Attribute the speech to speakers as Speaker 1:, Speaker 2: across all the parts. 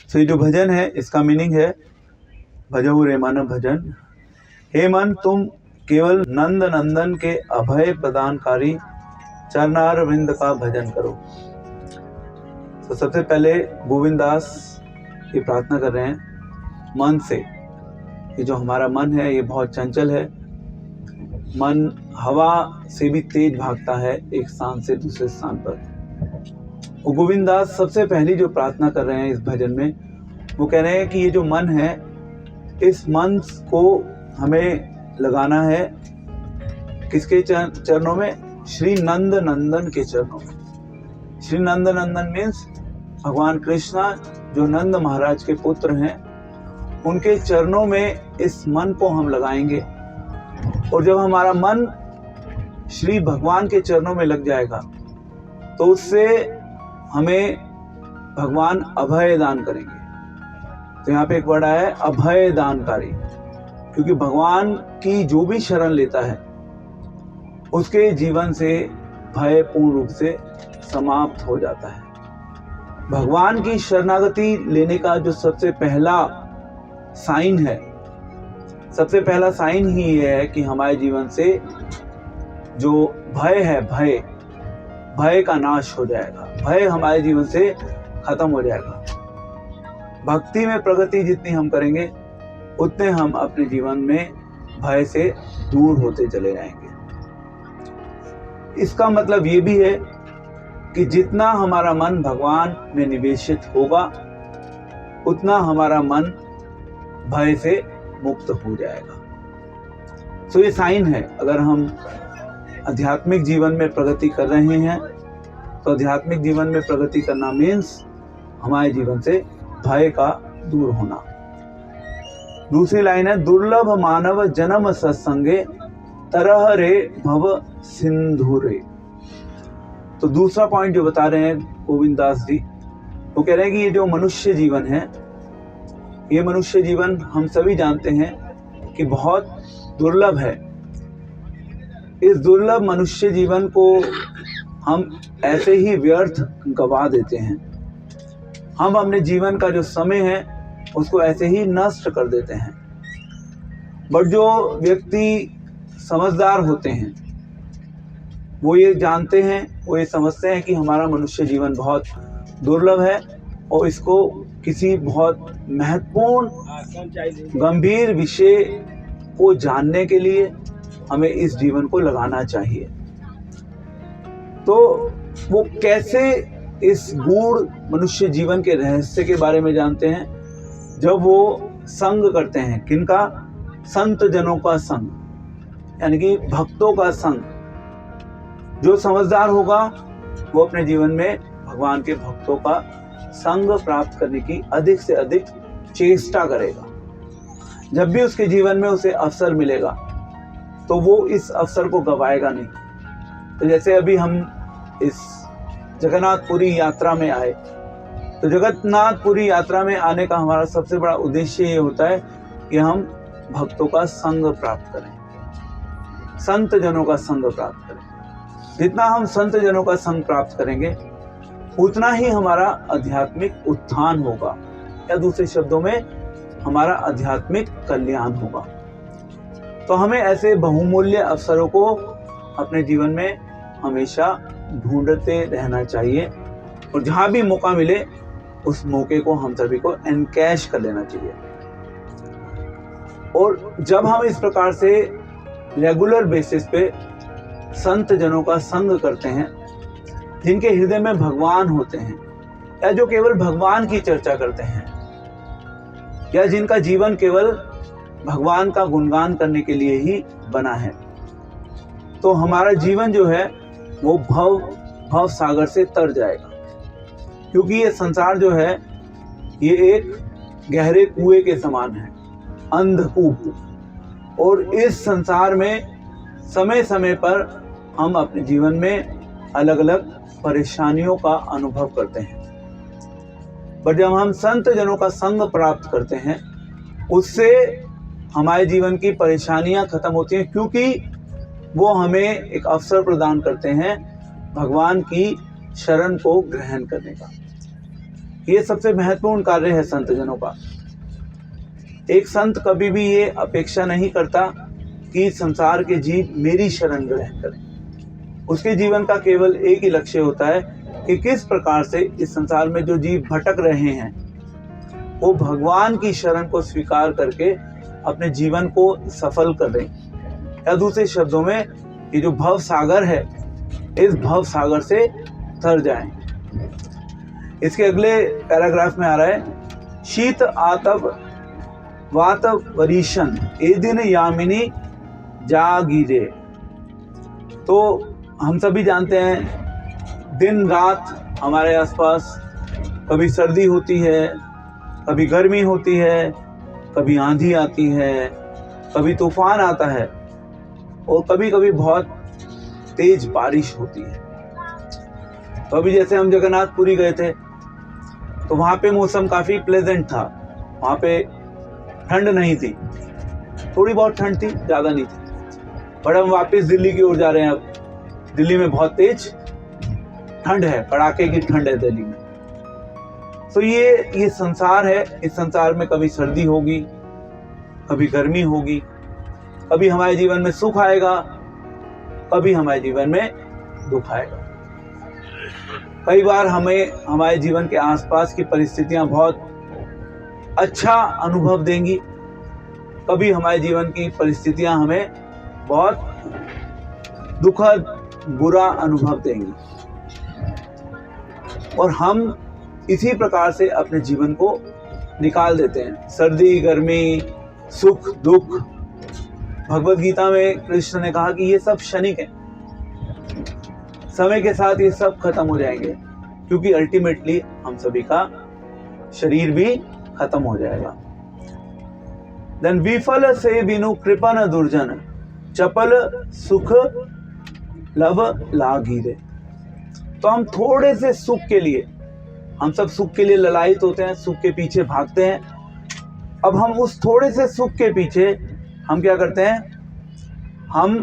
Speaker 1: तो ये जो भजन है इसका मीनिंग है भजहु रे मन भजन। हे मन, तुम केवल नंद नंदन के अभय प्रदानकारी चरणार वृंद का भजन करो। तो सबसे पहले गोविंद दास ये प्रार्थना कर रहे हैं मन से। ये जो हमारा मन है ये बहुत चंचल है। मन हवा से भी तेज भागता है एक स्थान से दूसरे स्थान पर। वो गोविंद दास सबसे पहली जो प्रार्थना कर रहे हैं इस भजन में, वो कह रहे हैं कि ये जो मन है, इस मन को हमें लगाना है किसके चरणों में? श्री नंद नंदन के चरणों में। श्री नंद नंदन मीन्स भगवान कृष्णा जो नंद महाराज के पुत्र हैं, उनके चरणों में इस मन को हम लगाएंगे। और जब हमारा मन श्री भगवान के चरणों में लग जाएगा तो उससे हमें भगवान अभय दान करेंगे। तो यहाँ पे एक वर्ड आया है अभय दानकारी, क्योंकि भगवान की जो भी शरण लेता है उसके जीवन से भय पूर्ण रूप से समाप्त हो जाता है। भगवान की शरणागति लेने का जो सबसे पहला साइन है, सबसे पहला साइन ही ये है कि हमारे जीवन से जो भय है, भय का नाश हो जाएगा। भय हमारे जीवन से खत्म हो जाएगा। भक्ति में प्रगति जितनी हम करेंगे उतने हम अपने जीवन में भय से दूर होते चले जाएंगे। इसका मतलब ये भी है कि जितना हमारा मन भगवान में निवेशित होगा उतना हमारा मन भय से मुक्त हो जाएगा। तो ये साइन है। अगर हम आध्यात्मिक जीवन में प्रगति कर रहे हैं तो आध्यात्मिक जीवन में प्रगति करना मीन्स हमारे जीवन से भय का दूर होना। दूसरी लाइन है दुर्लभ मानव जन्म सत्संगे तरह रे भव सिंधु रे। तो दूसरा पॉइंट जो बता रहे हैं गोविंद दास जी, वो कह रहे हैं कि ये जो मनुष्य जीवन है, ये मनुष्य जीवन हम सभी जानते हैं कि बहुत दुर्लभ है। इस दुर्लभ मनुष्य जीवन को हम ऐसे ही व्यर्थ गवा देते हैं। हम अपने जीवन का जो समय है उसको ऐसे ही नष्ट कर देते हैं। बट जो व्यक्ति समझदार होते हैं वो ये जानते हैं, वो ये समझते हैं कि हमारा मनुष्य जीवन बहुत दुर्लभ है और इसको किसी बहुत महत्वपूर्ण गंभीर विषय को जानने के लिए हमें इस जीवन को लगाना चाहिए। तो वो कैसे इस गूढ़ मनुष्य जीवन के रहस्य के बारे में जानते हैं? जब वो संग करते हैं। किनका? संत जनों का संग, यानी कि भक्तों का संग। जो समझदार होगा वो अपने जीवन में भगवान के भक्तों का संग प्राप्त करने की अधिक से अधिक चेष्टा करेगा। जब भी उसके जीवन में उसे अवसर मिलेगा तो वो इस अवसर को गवाएगा नहीं। तो जैसे अभी हम इस जगन्नाथपुरी यात्रा में आए, तो जगन्नाथपुरी यात्रा में आने का हमारा सबसे बड़ा उद्देश्य ये होता है कि हम भक्तों का संग प्राप्त करें, संत जनों का संग प्राप्त करें। जितना हम संत जनों का संग प्राप्त करेंगे उतना ही हमारा आध्यात्मिक उत्थान होगा, या दूसरे शब्दों में हमारा आध्यात्मिक कल्याण होगा। तो हमें ऐसे बहुमूल्य अवसरों को अपने जीवन में हमेशा ढूंढते रहना चाहिए और जहां भी मौका मिले उस मौके को हम सभी को एनकैश कर लेना चाहिए। और जब हम इस प्रकार से रेगुलर बेसिस पे संत जनों का संग करते हैं, जिनके हृदय में भगवान होते हैं, या जो केवल भगवान की चर्चा करते हैं, या जिनका जीवन केवल भगवान का गुणगान करने के लिए ही बना है, तो हमारा जीवन जो है वो भव सागर से तर जाएगा। क्योंकि ये संसार जो है ये एक गहरे कुएं के समान है, अंधकूप। और इस संसार में समय समय पर हम अपने जीवन में अलग अलग परेशानियों का अनुभव करते हैं। पर जब हम संत जनों का संग प्राप्त करते हैं उससे हमारे जीवन की परेशानियां खत्म होती हैं, क्योंकि वो हमें एक अवसर प्रदान करते हैं भगवान की शरण को ग्रहण करने का। ये सबसे महत्वपूर्ण कार्य है संत जनों का। एक संत कभी भी ये अपेक्षा नहीं करता कि संसार के जीव मेरी शरण ग्रहण करें। उसके जीवन का केवल एक ही लक्ष्य होता है कि किस प्रकार से इस संसार में जो जीव भटक रहे हैं वो भगवान की शरण को स्वीकार करके अपने जीवन को सफल कर दें, या दूसरे शब्दों में ये जो भव सागर है इस भव सागर से तर जाएं। इसके अगले पैराग्राफ में आ रहा है, शीत आतप वात वरीशन ए दिन यामिनी जागीरे। तो हम सभी जानते हैं दिन रात हमारे आसपास कभी सर्दी होती है, कभी गर्मी होती है, कभी आंधी आती है, कभी तूफान आता है और कभी कभी बहुत तेज बारिश होती है। तो अभी जैसे हम जगन्नाथपुरी गए थे तो वहाँ पे मौसम काफ़ी प्लेजेंट था, वहाँ पे ठंड नहीं थी, थोड़ी बहुत ठंड थी, ज़्यादा नहीं थी। पर हम वापस दिल्ली की ओर जा रहे हैं। अब दिल्ली में बहुत तेज ठंड है, कड़ाके की ठंड है दिल्ली में। तो ये संसार है, इस संसार में कभी सर्दी होगी, कभी गर्मी होगी, कभी हमारे जीवन में सुख आएगा, कभी हमारे जीवन में दुख आएगा। कई बार हमें हमारे जीवन के आसपास की परिस्थितियां बहुत अच्छा अनुभव देंगी, कभी हमारे जीवन की परिस्थितियां हमें बहुत दुखद बुरा अनुभव देंगी और हम इसी प्रकार से अपने जीवन को निकाल देते हैं। सर्दी गर्मी सुख दुख, भगवत गीता में कृष्ण ने कहा कि ये सब क्षणिक है, समय के साथ ये सब खत्म हो जाएंगे, क्योंकि अल्टीमेटली हम सभी का शरीर भी खत्म हो जाएगा। देन विफल से बिनु कृपन दुर्जन चपल सुख लव लागिरे। तो हम थोड़े से सुख के लिए, हम सब सुख के लिए ललायित होते हैं, सुख के पीछे भागते हैं। अब हम उस थोड़े से सुख के पीछे हम क्या करते हैं, हम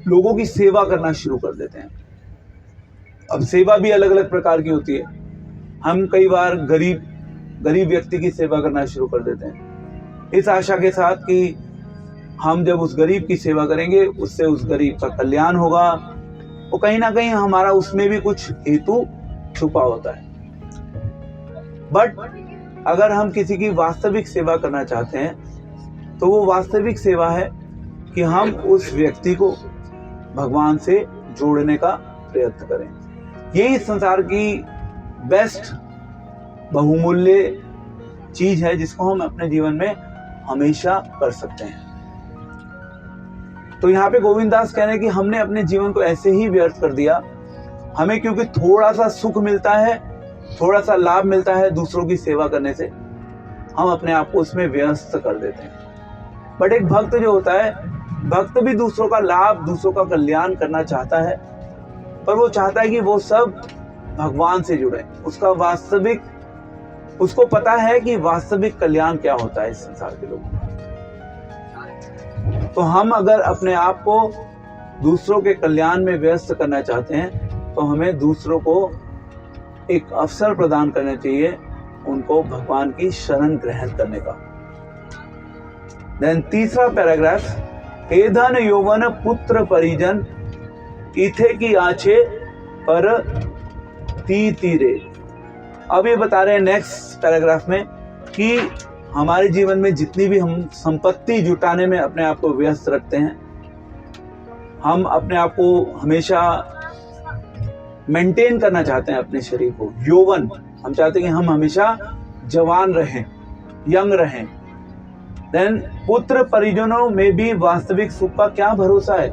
Speaker 1: लोगों की सेवा करना शुरू कर देते हैं। अब सेवा भी अलग अलग प्रकार की होती है। हम कई बार गरीब व्यक्ति की सेवा करना शुरू कर देते हैं, इस आशा के साथ कि हम जब उस गरीब की सेवा करेंगे उससे उस गरीब का कल्याण होगा। वो कहीं ना कहीं हमारा उसमें भी कुछ हेतु छुपा होता है। बट अगर हम किसी की वास्तविक सेवा करना चाहते हैं तो वो वास्तविक सेवा है कि हम उस व्यक्ति को भगवान से जोड़ने का प्रयत्न करें। यही संसार की बेस्ट बहुमूल्य चीज है जिसको हम अपने जीवन में हमेशा कर सकते हैं। तो यहाँ पे गोविंद दास कह रहे हैं कि हमने अपने जीवन को ऐसे ही व्यर्थ कर दिया। हमें क्योंकि थोड़ा सा सुख मिलता है, थोड़ा सा लाभ मिलता है दूसरों की सेवा करने से, हम अपने आप को उसमें व्यस्त कर देते हैं। बट एक भक्त जो होता है, भक्त भी दूसरों का लाभ, दूसरों का कल्याण करना चाहता है, पर वो चाहता है कि वो सब भगवान से जुड़े। उसको पता है कि वास्तविक कल्याण क्या होता है इस संसार के लोगों का। तो हम अगर अपने आप को दूसरों के कल्याण में व्यस्त करना चाहते हैं तो हमें दूसरों को एक अवसर प्रदान करना चाहिए, उनको भगवान की शरण ग्रहण करने का। देन तीसरा पैराग्राफ, हे धन यौवन पुत्र परिजन इथे की आछे पर तीरे। अब ये बता रहे हैं नेक्स्ट पैराग्राफ में कि हमारे जीवन में जितनी भी हम संपत्ति जुटाने में अपने आप को व्यस्त रखते हैं, हम अपने आप को हमेशा मेंटेन करना चाहते हैं अपने शरीर को, यौवन, हम चाहते हैं कि हम हमेशा जवान रहें, यंग रहें। देन पुत्र परिजनों में भी वास्तविक सुख का क्या भरोसा है।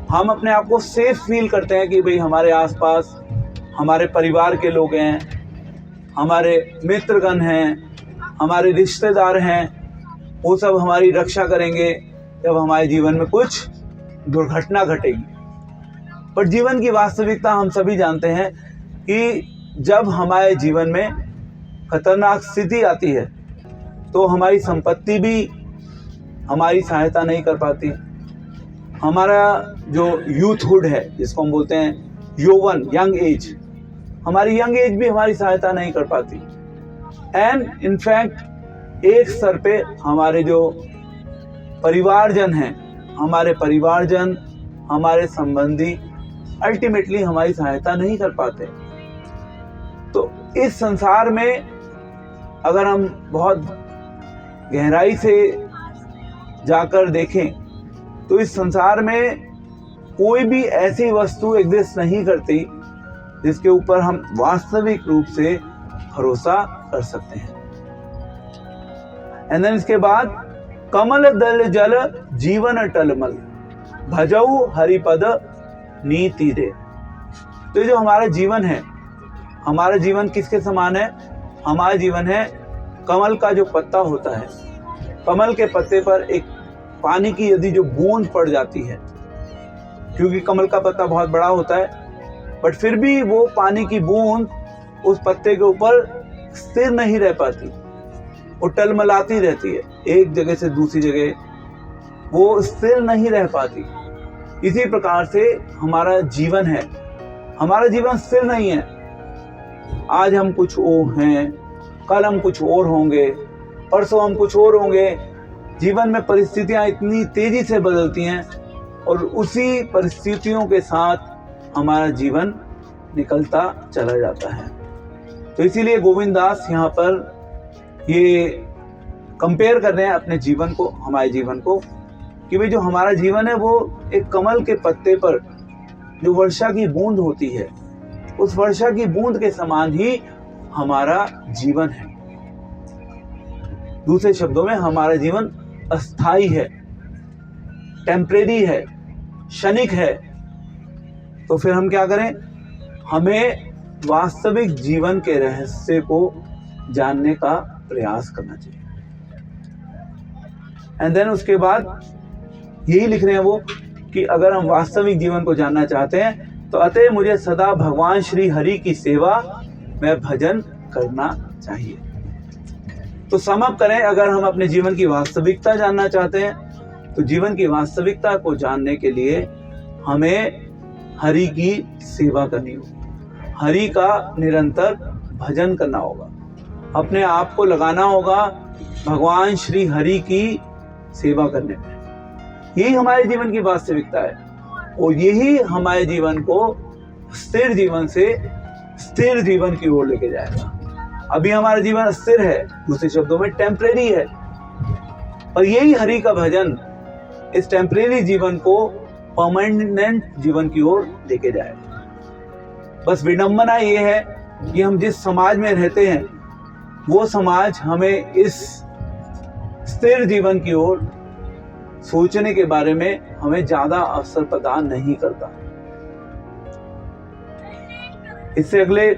Speaker 1: हम अपने आप को सेफ फील करते हैं कि भाई हमारे आसपास हमारे परिवार के लोग हैं, हमारे मित्रगण हैं, हमारे रिश्तेदार हैं, वो सब हमारी रक्षा करेंगे जब हमारे जीवन में कुछ दुर्घटना घटेगी। पर जीवन की वास्तविकता हम सभी जानते हैं कि जब हमारे जीवन में खतरनाक स्थिति आती है तो हमारी संपत्ति भी हमारी सहायता नहीं कर पाती। हमारा जो यूथहुड है, जिसको हम बोलते हैं यौवन, यंग एज, हमारी यंग एज भी हमारी सहायता नहीं कर पाती। एंड इनफैक्ट एक स्तर पे हमारे जो परिवारजन हैं, हमारे परिवारजन, हमारे संबंधी अल्टीमेटली हमारी सहायता नहीं कर पाते। तो इस संसार में अगर हम बहुत गहराई से जाकर देखें तो इस संसार में कोई भी ऐसी वस्तु एग्जिस्ट नहीं करती जिसके ऊपर हम वास्तविक रूप से भरोसा कर सकते हैं। एंड देन इसके बाद कमल दल जल जीवन टलमल भजऊ हरिपद नीति रे। तो ये जो हमारा जीवन है, हमारा जीवन किसके समान है? हमारा जीवन है कमल का जो पत्ता होता है। कमल के पत्ते पर एक पानी की यदि जो बूंद पड़ जाती है, क्योंकि कमल का पत्ता बहुत बड़ा होता है, बट फिर भी वो पानी की बूंद उस पत्ते के ऊपर स्थिर नहीं रह पाती, वो टलमलाती रहती है, एक जगह से दूसरी जगह वो स्थिर नहीं रह पाती। इसी प्रकार से हमारा जीवन है, हमारा जीवन स्थिर नहीं है। आज हम कुछ और हैं, कल हम कुछ और होंगे, परसों हम कुछ और होंगे। जीवन में परिस्थितियां इतनी तेजी से बदलती हैं और उसी परिस्थितियों के साथ हमारा जीवन निकलता चला जाता है। तो इसीलिए गोविंद दास यहाँ पर ये कंपेयर कर रहे हैं अपने जीवन को, हमारे जीवन को, कि भाई जो हमारा जीवन है वो एक कमल के पत्ते पर जो वर्षा की बूंद होती है, उस वर्षा की बूंद के समान ही हमारा जीवन है। दूसरे शब्दों में हमारा जीवन अस्थाई है, टेम्परेरी है, क्षणिक है। तो फिर हम क्या करें? हमें वास्तविक जीवन के रहस्य को जानने का प्रयास करना चाहिए। एंड देन उसके बाद यही लिख रहे हैं वो कि अगर हम वास्तविक जीवन को जानना चाहते हैं तो अतः मुझे सदा भगवान श्री हरि की सेवा में भजन करना चाहिए। तो समअप करें, अगर हम अपने जीवन की वास्तविकता जानना चाहते हैं तो जीवन की वास्तविकता को जानने के लिए हमें हरि की सेवा करनी होगी, हरि का निरंतर भजन करना होगा, अपने आप को लगाना होगा भगवान श्री हरि की सेवा करने में। यही हमारे जीवन की वास्तविकता है और यही हमारे जीवन को स्थिर जीवन से स्थिर जीवन की ओर लेके जाएगा। अभी हमारा जीवन स्थिर है, दूसरे शब्दों में टेम्परेरी है, और यही हरि का भजन इस टेम्परेरी जीवन को परमानेंट जीवन की ओर लेके जाएगा। बस विडंबना ये है कि हम जिस समाज में रहते हैं वो समाज हमें इस स्थिर जीवन की ओर सोचने के बारे में हमें ज्यादा अवसर प्रदान नहीं करता। इससे अगले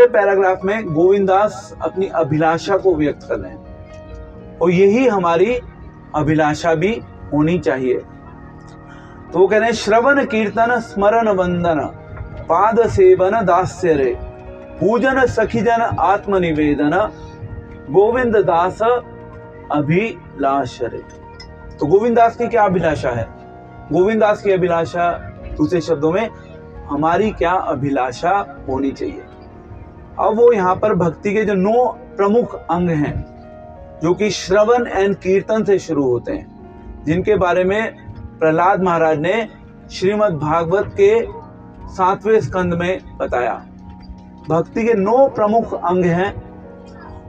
Speaker 1: पैराग्राफ में गोविंद दास अपनी अभिलाषा को व्यक्त कर रहे हैं और यही हमारी अभिलाषा भी होनी चाहिए। तो वो कह रहे हैं, श्रवण कीर्तन स्मरण वंदन पाद सेवन दास्य रे पूजन सखीजन आत्मनिवेदन गोविंद दास अभिलाष रे। तो गोविंद दास की क्या अभिलाषा है? गोविंद दास की अभिलाषा, दूसरे शब्दों में हमारी क्या अभिलाषा होनी चाहिए? अब वो यहाँ पर भक्ति के जो 9 प्रमुख अंग हैं जो कि श्रवण एंड कीर्तन से शुरू होते हैं, जिनके बारे में प्रहलाद महाराज ने श्रीमद् भागवत के 7वें स्कंद में बताया। भक्ति के 9 प्रमुख अंग हैं।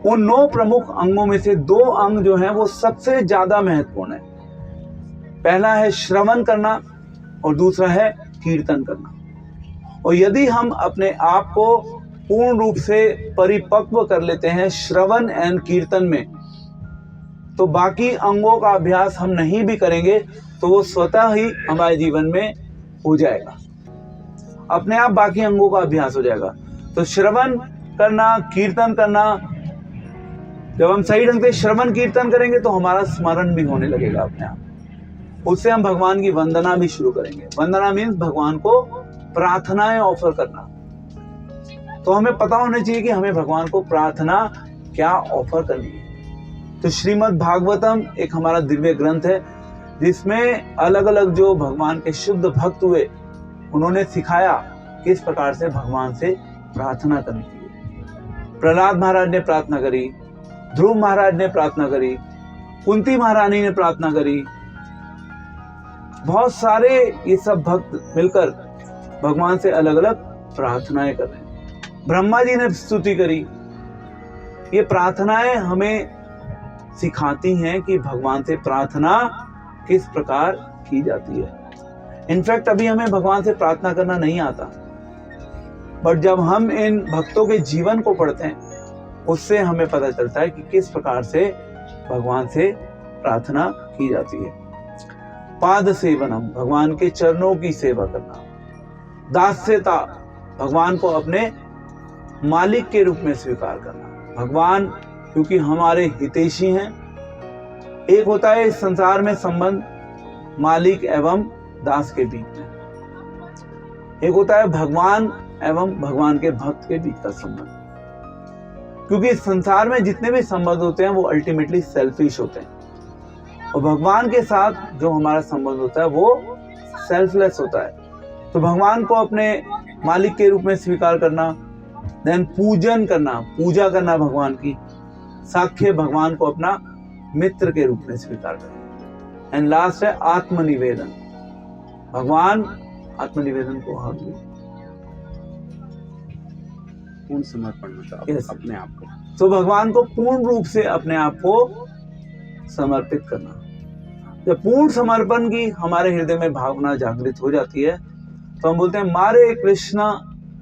Speaker 1: उन 9 प्रमुख अंगों में से 2 अंग जो हैं वो सबसे ज्यादा महत्वपूर्ण है। पहला है श्रवण करना और दूसरा है कीर्तन करना। और यदि हम अपने आप को पूर्ण रूप से परिपक्व कर लेते हैं श्रवण एंड कीर्तन में, तो बाकी अंगों का अभ्यास हम नहीं भी करेंगे तो वो स्वतः ही हमारे जीवन में हो जाएगा, अपने आप बाकी अंगों का अभ्यास हो जाएगा। तो श्रवण करना, कीर्तन करना, जब हम सही ढंग से श्रवण कीर्तन करेंगे तो हमारा स्मरण भी होने लगेगा अपने आप। उससे हम भगवान की वंदना भी शुरू करेंगे। वंदना मीन्स भगवान को प्रार्थनाएं ऑफर करना। तो हमें पता होना चाहिए कि हमें भगवान को प्रार्थना क्या ऑफर करनी है। तो श्रीमद् भागवतम एक हमारा दिव्य ग्रंथ है जिसमें अलग अलग जो भगवान के शुद्ध भक्त हुए उन्होंने सिखाया किस प्रकार से भगवान से प्रार्थना करनी चाहिए। प्रहलाद महाराज ने प्रार्थना करी, ध्रुव महाराज ने प्रार्थना करी, कुंती महारानी ने प्रार्थना करी, बहुत सारे ये सब भक्त मिलकर भगवान से अलग अलग प्रार्थनाएं कर रहे हैं। ब्रह्मा जी ने स्तुति करी। ये प्रार्थनाएं हमें सिखाती हैं कि भगवान से प्रार्थना किस प्रकार की जाती है। इनफैक्ट अभी हमें भगवान से प्रार्थना करना नहीं आता, बट जब हम इन भक्तों के जीवन को पढ़ते हैं उससे हमें पता चलता है कि किस प्रकार से भगवान से प्रार्थना की जाती है। पाद सेवनम, भगवान के चरणों की सेवा करना। दास्यता, भगवान को अपने मालिक के रूप में स्वीकार करना। भगवान क्योंकि हमारे हितैषी हैं। एक होता है इस संसार में संबंध मालिक एवं दास के बीच में, एक होता है भगवान एवं भगवान के भक्त के बीच का संबंध। क्योंकि इस संसार में जितने भी संबंध होते हैं वो अल्टीमेटली सेल्फिश होते हैं, और भगवान के साथ जो हमारा संबंध होता है वो सेल्फलेस होता है। तो भगवान को अपने मालिक के रूप में स्वीकार करना, देन पूजन करना, पूजा करना भगवान की, साक्ष्य भगवान को अपना मित्र के रूप में स्वीकार करना, एंड लास्ट है आत्मनिवेदन। भगवान आत्मनिवेदन को हक दे,
Speaker 2: पूर्ण समर्पण मतलब
Speaker 1: Yes.
Speaker 2: अपने आप को।
Speaker 1: तो भगवान को पूर्ण रूप से अपने आप को समर्पित करना। जब पूर्ण समर्पण की हमारे हृदय में भावना जागृत हो जाती है तो हम बोलते हैं मारे कृष्णा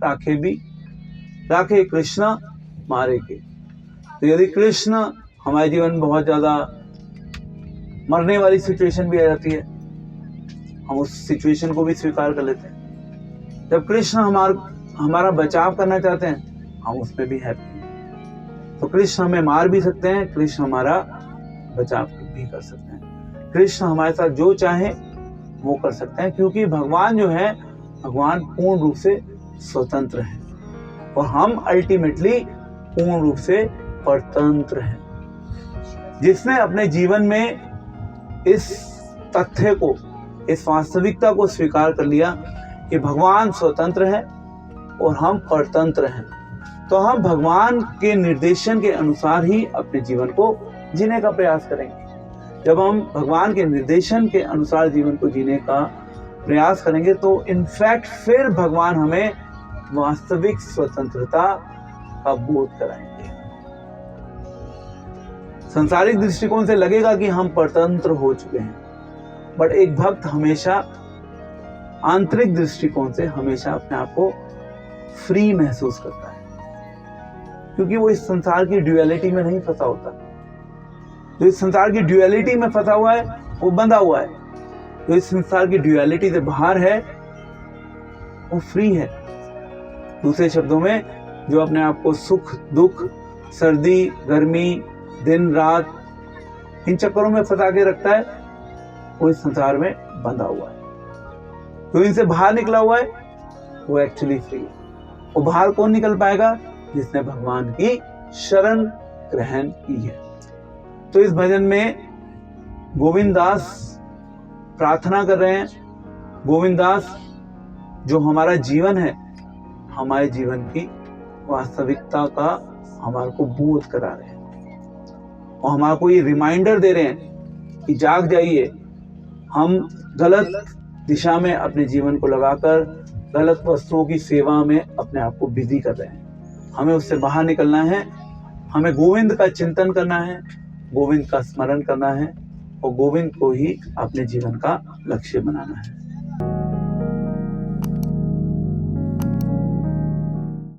Speaker 1: राखे भी, राखे कृष्णा मारे के। तो यदि कृष्ण हमारे जीवन में बहुत ज्यादा मरने वाली सिचुएशन भी आ जाती है, हम उस सिचुएशन को भी स्वीकार कर लेते हैं। जब कृष्ण हमारा बचाव करना चाहते हैं हम उसमें भी हैप्पी हैं। तो कृष्ण हमें मार भी सकते हैं, कृष्ण हमारा बचाव भी कर सकते हैं। कृष्ण हमारे साथ जो चाहे वो कर सकते हैं, क्योंकि भगवान जो है भगवान पूर्ण रूप से स्वतंत्र है और हम अल्टीमेटली पूर्ण रूप से परतंत्र हैं। जिसने अपने जीवन में इस तथ्य को, इस वास्तविकता को स्वीकार कर लिया कि भगवान स्वतंत्र है और हम परतंत्र हैं, तो हम भगवान के निर्देशन के अनुसार ही अपने जीवन को जीने का प्रयास करेंगे। जब हम भगवान के निर्देशन के अनुसार जीवन को जीने का प्रयास करेंगे तो इनफैक्ट फिर भगवान हमें वास्तविक स्वतंत्रता का बोध कराएंगे। सांसारिक दृष्टिकोण से लगेगा कि हम परतंत्र हो चुके हैं, बट एक भक्त हमेशा आंतरिक दृष्टिकोण से हमेशा अपने आप को फ्री महसूस करता है, क्योंकि वो इस संसार की ड्यूअलिटी में नहीं फंसा होता। जो इस संसार की ड्यूअलिटी में फंसा हुआ है वो बंधा हुआ है, जो इस संसार की ड्यूअलिटी से बाहर है वो फ्री है। दूसरे शब्दों में, जो अपने आप को सुख दुख, सर्दी गर्मी, दिन रात, इन चक्करों में फंसा के रखता है, वो इस संसार में बंधा हुआ है। जो इनसे बाहर निकला हुआ है वो एक्चुअली फ्री है। वो बाहर कौन निकल पाएगा? जिसने भगवान की शरण ग्रहण की है। तो इस भजन में गोविंद दास प्रार्थना कर रहे हैं। गोविंद दास जो हमारा जीवन है, हमारे जीवन की वास्तविकता का हमारे को बोध करा रहे हैं और हमारे को ये रिमाइंडर दे रहे हैं कि जाग जाइए, हम गलत दिशा में अपने जीवन को लगाकर गलत वस्तुओं की सेवा में अपने आप को बिजी कर रहे हैं। हमें उससे बाहर निकलना है, हमें गोविंद का चिंतन करना है, गोविंद का स्मरण करना है और गोविंद को ही अपने जीवन का लक्ष्य बनाना है।